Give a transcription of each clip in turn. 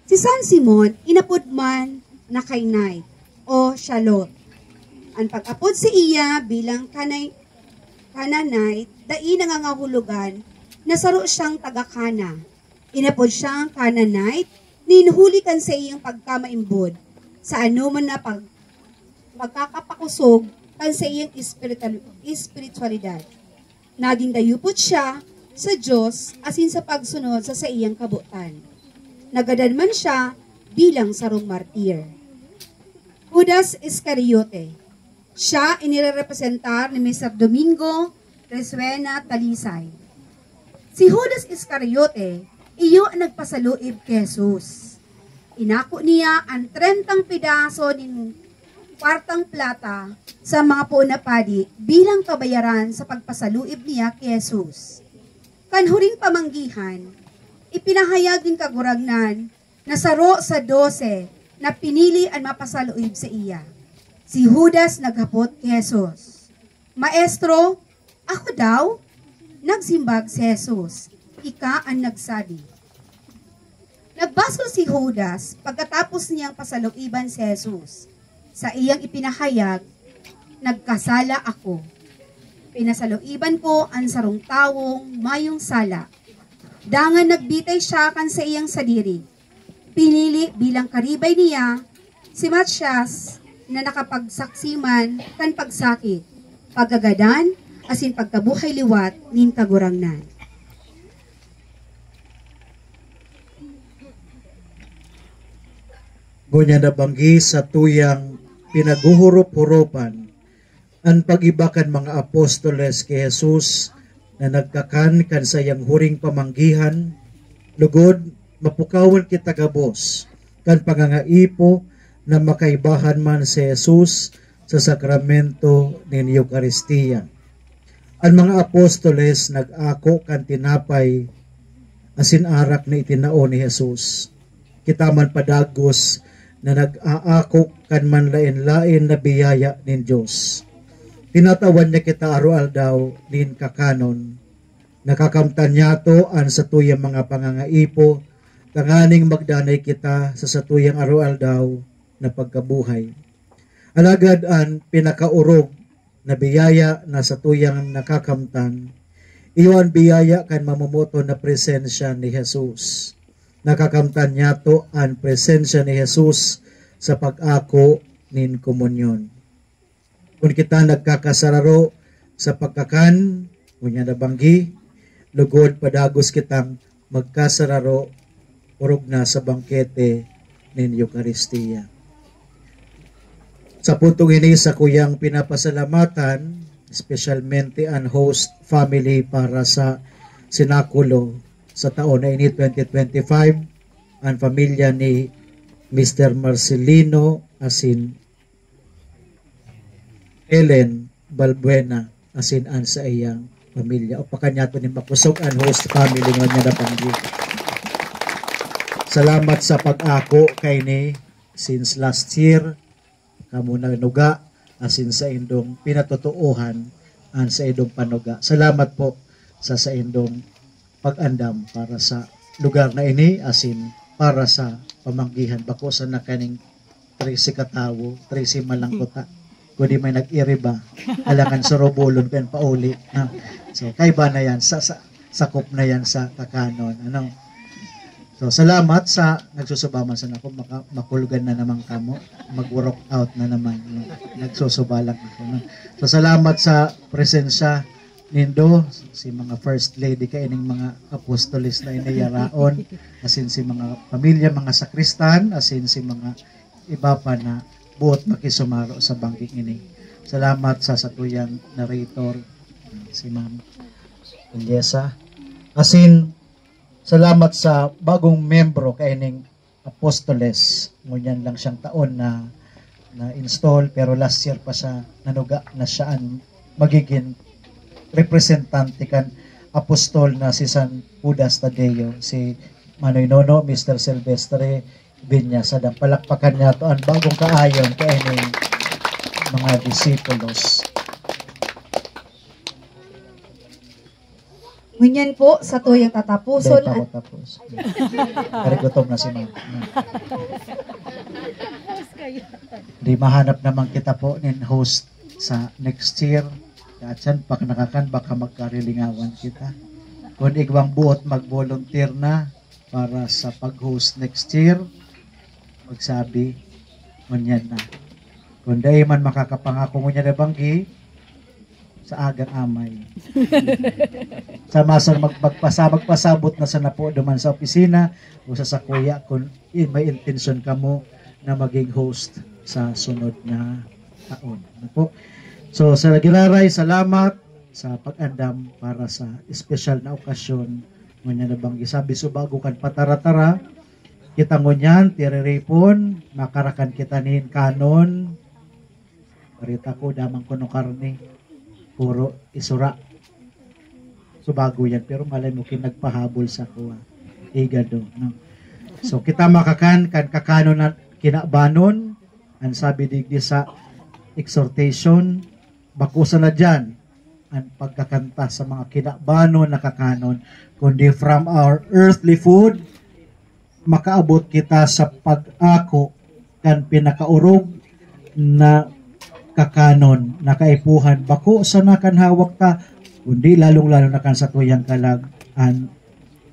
Si San Simon, inapod man na Kainay o Shalot. Ang pag-apod si iya bilang Kananite, dai nangangahulugan na saro siyang taga-Kana. Inapod siyang Kananite, ninhulikan sa iyang pagkamaimbod sa anuman na pagkakapakusog kan sa iyang espiritualidad. Naging dayupot siya sa Diyos asin sa pagsunod sa iyang kabutan. Nagadanman siya bilang sarong martir. Judas Iscariote. Siya inirepresentar ni Mr. Domingo Resuena Talisay. Si Judas Iscariote, iyo ang nagpasaluib kay Jesus. Inako niya ang 30 pidaso ng kwartang plata sa mga punapadi bilang kabayaran sa pagpasaluib niya kay Jesus. Kanhuring pamanggihan, ipinahayag din kaguragnan na saro sa 12 na pinili ang mapasaluib sa iya. Si Judas naghapot kay Jesus, Maestro, ako daw? Nagsimbag si Jesus, ika ang nagsabi. Nagbasol si Judas pagkatapos niyang pasaluiban si Jesus. Sa iyang ipinahayag, nagkasala ako. Pinasaluiban ko ang sarong tawong mayong sala. Dangan nagbitay siya kan sa iyang sadiri. Pinili bilang karibay niya si Matyas na nakapagsaksiman kan pagsakit, pagagadan, asin pagkabuhay liwat nin kagurangnan. Gunya nabanggi sa tuyang pinaguhurup-hurupan ang pagibakan mga apostoles kay Jesus na nagkakan kan sayang huring pamanggihan, lugod mapukawan kita gabos kan pangangaipo na makaibahan man si Jesus sa sakramento ng Eucharistia. Ang mga apostoles nag-ako kan tinapay asin arak na itinao ni Jesus. Kita man padagos na nag-aako kan man lain-lain na biyaya nin Diyos. Tinatawan niya kita arual daw nin kakanon. Nakakamtan niya to an sa tuyang mga pangangaipo, tanganing magdanay kita sa satuyang arual daw na pagkabuhay. Alagad ang pinakaurog na biyaya na sa tuyang nakakamtan, iyon biyaya kan mamumuto na presensya ni Jesus. Nakakamtan niya to ang presensya ni Jesus sa pag-ako nin komunyon. Kung kita nagkakasararo sa pagkakan, kunya nabanggi, lugod padagos kitang magkasararo urog na sa bangkete nin Eucharistia. Sa puntong ini sa kuyang pinapasalamatan, especialmente ang host family para sa sinakulo sa taon na ini 2025, ang pamilya ni Mr. Marcelino asin Ellen Balbuena asin an sa iyang pamilya. O pakanya to ni mapusog ang host family nga niya napanggi. Salamat sa pag-ako kay ni since last year, kamo nanuga asin sa indong pinatutuuhan an sa indong panuga. Salamat po sa indong pag-andam para sa lugar na ini asin para sa pamanggihan bako sa nakaning 13 katawo, 13 malangkota. Kundi may nag-iri ba, alangan sorobulon kan pauli. So kaiba na yan, sakop na yan sa kakanon. Ano? So salamat sa nagsusubaman sa nako, makulugan na naman kamo, mag-work out na naman. Nagsusubalak ako. No? So salamat sa presensya nindo, si mga first lady kaining mga apostolis na inayaraon, asin si mga pamilya, mga sakristan, asin si mga iba pa na buot makisumaro sa bangking ini. Salamat sa satuyang narrator, si Ma'am Eliesa. Asin, salamat sa bagong membro kaining apostoles. Ngunyan lang siyang taon na install, pero last year pa siya nanuga na siyaan magiging representante kan apostol na si San Judas Tadeo, si Manoy Nono, Mr. Silvestre Vinyas. Sadang palakpakan niya to ang bagong kaayon kaining mga disipulos. Ngunyan po sa tuyang tatapuson Dahil pa ako tapos. Pero gutom na si ma'am. Di mahanap naman kita po nin host sa next year. At yan, pag nakakan, baka magkarilingawan kita. Kung igwang buot, mag-volunteer na para sa pag-host next year, magsabi, ngunyan na. Kung dahil man makakapangako ngunyan na banggi, sa agang amay. Sa masang magpasabot na sa napo duman sa opisina o sa sakuya kung may intention ka mo na maging host sa sunod na taon. Ano po? So sa Giraray, salamat sa pag-andam para sa espesyal na okasyon. Ngunyan na bang isabi so bago kan patara-tara, kita ngunyan, tiriripon, makarakan kita nin kanon, parita ko, damang kuno karne, puro isura. So bago yan, pero malay mo nagpahabol sa kuha. Igado, no? So kita makakan, kakano na kinabanon, ang sabi digdi sa exhortation, bakusa na dyan, ang pagkakanta sa mga kinabanon na kakanon, kundi from our earthly food, makaabot kita sa pag-ako, kan pinakaurog na kakanon, nakaipuhan, bako sa nakan hawak ta, kundi lalong-lalo nakan sa tuyang kalag, an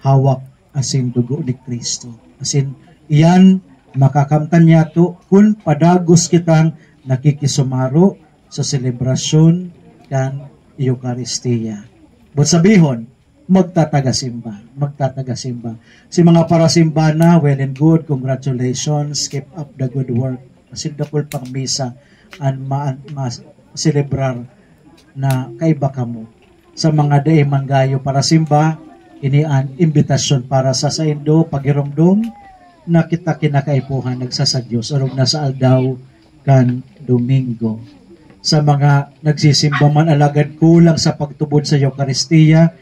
hawak asin dugo ni Kristo. Asin, iyan, makakamtan niya to, kung padagos kitang nakikisumaro sa selebrasyon kan Eucharistia. But sabihon, magtatagasimba. Si mga parasimba na, well and good, congratulations, keep up the good work. Asin dakol pang misa, ang ma-celebrar na kaiba ka mo. Sa mga day manggayo para simba, ini ang imbitasyon para sa saindo, pagiromdom, na kita kinakaipuhan nagsasadyos, arog na sa aldaw kan Domingo. Sa mga nagsisimba man alagad kulang sa pagtubod sa Eucharistia,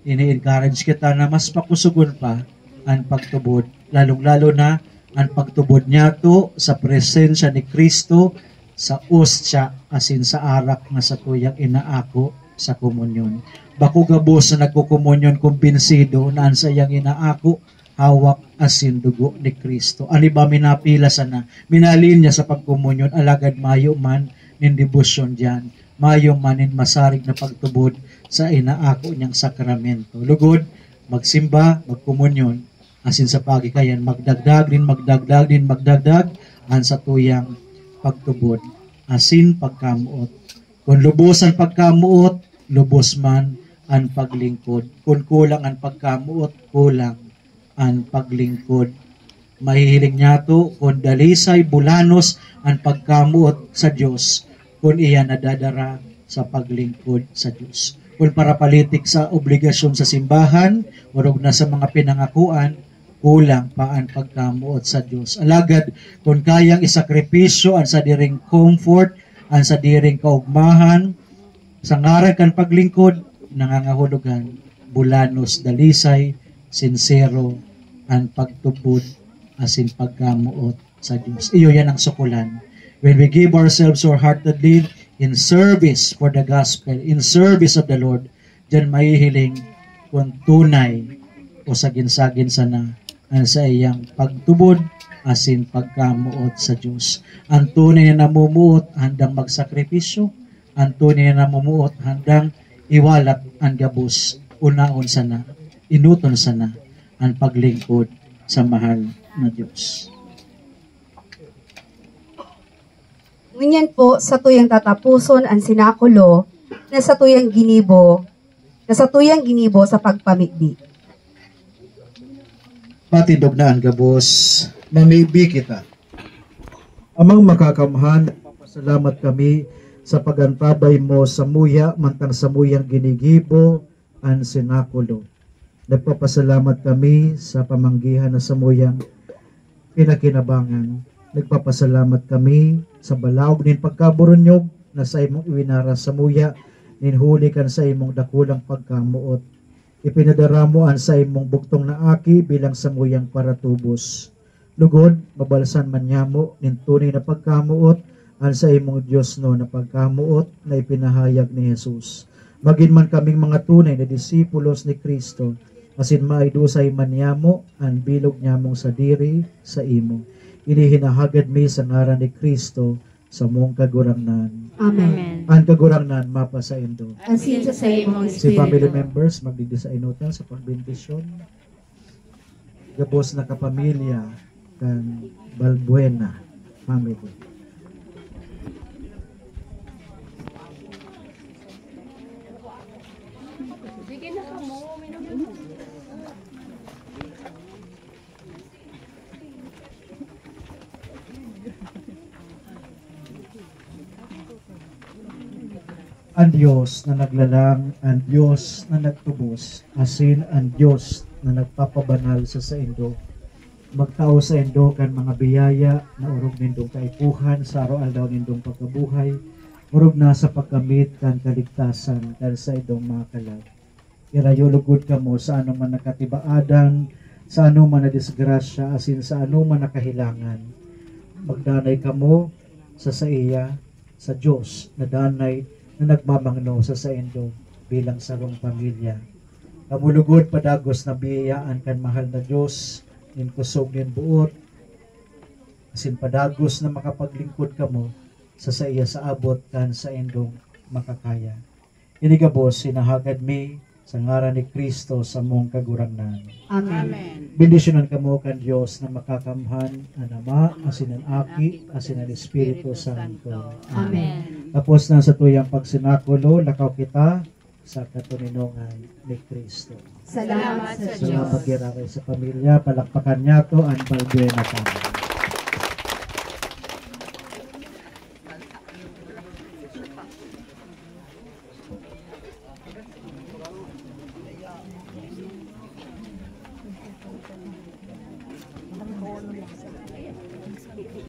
ini-encourage kita na mas pakusugon pa ang pagtubod, lalong-lalo na ang pagtubod niya to sa presensya ni Kristo sa ostya asin sa arak nga sa tuyang inaako sa komunyon. Bako gabos na nagkukomunyon kumbinsido na ang sayang inaako hawak asin dugo ni Kristo. Ani ba minapila sana? Minalin niya sa pagkomunyon alagad mayo man nin debosyon diyan. Mayo man nin masarig na pagtubod sa inaako niyang sakramento. Lugod, magsimba, magkomunyon asin sa pagikayan magdagdag ang sa tuyang pagtubod, asin pagkamuot. Kung lubos ang pagkamuot, lubos man ang paglingkod. Kung kulang ang pagkamuot, kulang ang paglingkod. Mahihiling niya to, kung dalisay bulanos ang pagkamuot sa Diyos, kung iyan nadadara sa paglingkod sa Diyos. Kung para palitik sa obligasyon sa simbahan, urog na sa mga pinangakuan, kulang pa ang pagkamuot sa Diyos. Alagad, kung kayang isakripisyo ang sa diring comfort, ang sa diring kaugmahan, sa ngaran kan paglingkod, nangangahulugan, bulanos dalisay, sincero, ang pagtubod, asin pagkamuot sa Diyos. Iyo yan ang sukulan. When we give ourselves wholeheartedly in service for the gospel, in service of the Lord, dyan mahihiling kung tunay o sagin-sagin sana ang sa iyang pagtubod asin pagkamuot sa Diyos. Ang tunay na namumuot handang magsakripisyo, ang tunay na namumuot handang iwalat ang gabos, unaon sana, inuton sana ang paglingkod sa mahal na Diyos. Ngunyan po sa tuyang tatapuson ang sinakulo na sa tuyang ginibo sa pagpamigdi. Matindog na ang gabos, mamibi kita. Amang makakamhan, papasalamat kami sa pagantabay mo sa muya, mantang sa muyang ginigibo, ang sinakulo. Nagpapasalamat kami sa pamanggihan na sa muyang pinakinabangan. Nagpapasalamat kami sa balaog nin pagkaburunyog na sa imong iwinara sa muya, nin hulikan sa imong dakulang pagkamuot. Ipinadaramo ang sa imong buktong na aki bilang samuyang paratubos. Lugod, mabalsan man nyamo, nin tunay na pagkamuot, ang sa imong Diyos no na pagkamuot na ipinahayag ni Jesus. Magin man kaming mga tunay na disipulos ni Kristo, asin maidusay man yamo, ang bilog nyamong sa diri sa imo. Inihinahagad mi sa ngaran ni Kristo sa mong kagurangnan. Amen. Ang kagurangnan mapa sa indo. Asin sa imong Si family espiritu. members magdidisainutan sa pagbendisyon. Gabos na kapamilya kan Balbuena family. Ang Diyos na naglalang, ang Diyos na nagtubos, asin ang Diyos na nagpapabanal sa indo. Magtao sa indo kan mga biyaya na urog nindong kaipuhan sa araw-aldaw nindong pagkabuhay, urog na sa pagkamit kan kaligtasan dahil sa indong mga kalag. Irayulugod ka mo sa anong man nakatibaadan, sa anong man na disgrasya, asin sa anong man nakahilangan. Magdanay ka mo sa iya, sa Diyos na danay na nagmamangno sa indo bilang sarong pamilya. Kamulugod padagos na biyayaan kan mahal na Diyos, nin kusog nin buot, asin padagos na makapaglingkod ka mo sa iya sa abot kan sa indong makakaya. Inigabos, sinahagad mi sa ngaran ni Kristo sa mong kagurangnan. Amen. Bendisyonan ka mo kan Diyos na makakamhan ang Ama, asin ang Aki, asin ang Espiritu Santo. Amen. Tapos na sa tuyang pagsinakulo, lakaw kita sa katuninongan ni Kristo. Salamat sa Diyos. Salamat gira kay sa pamilya, palakpakan niya to ang Balbuena family.